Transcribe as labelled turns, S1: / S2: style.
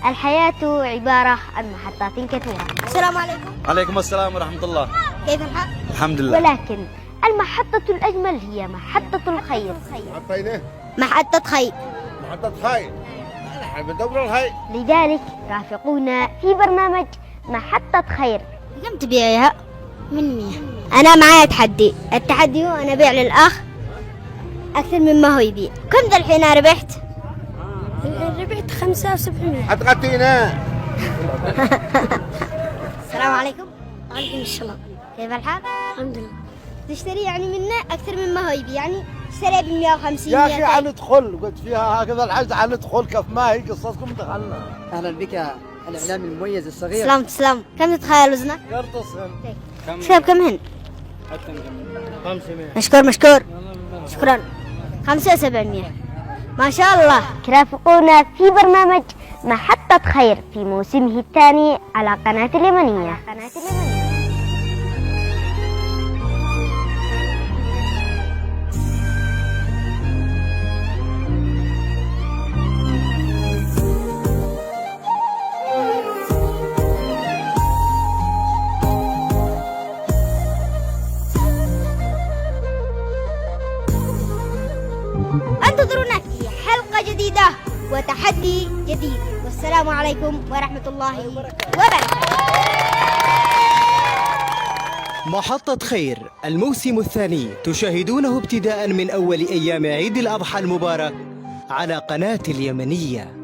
S1: الحياة عبارة عن محطات كثيرة. السلام عليكم.
S2: عليكم السلام ورحمة الله.
S1: كيف الحال؟
S2: الحمد لله.
S1: ولكن المحطة الأجمل هي محطة الخير.
S3: محطة خير.
S4: محطة خير. نحن بندور الخير.
S1: لذلك رافقونا في برنامج محطة خير.
S3: كم تبيعها؟ مني أنا معايا التحدي هو أنا أبيع للأخ أكثر مما هو يبيع. كم ذا الحين ربحت؟ ربحت 7500.
S4: أتغطينا.
S3: السلام عليكم.
S1: وعليكم السلام.
S3: كيف الحال؟
S1: الحمد لله.
S3: تشتري يعني منه أكثر مما هو يبيع، يعني اشتري ب 150.
S4: يا أخي حندخل، قلت فيها هكذا الحج حندخل كيف ما هي قصتكم دخلنا.
S5: أهلا بك الإعلامي المميز الصغير.
S3: تسلم. كم تتخيل وزنك؟
S4: يرتصن.
S3: كم هن؟
S4: 500.
S3: مشكور. شكرا. 7500. ما شاء الله.
S1: رافقونا في برنامج محطة خير في موسمه الثاني على قناة اليمنية.
S3: انتظرونا في حلقة جديدة وتحدي جديد، والسلام عليكم ورحمة الله وبركاته.
S6: محطة خير الموسم الثاني تشاهدونه ابتداء من أول أيام عيد الأضحى المبارك على قناة اليمنية.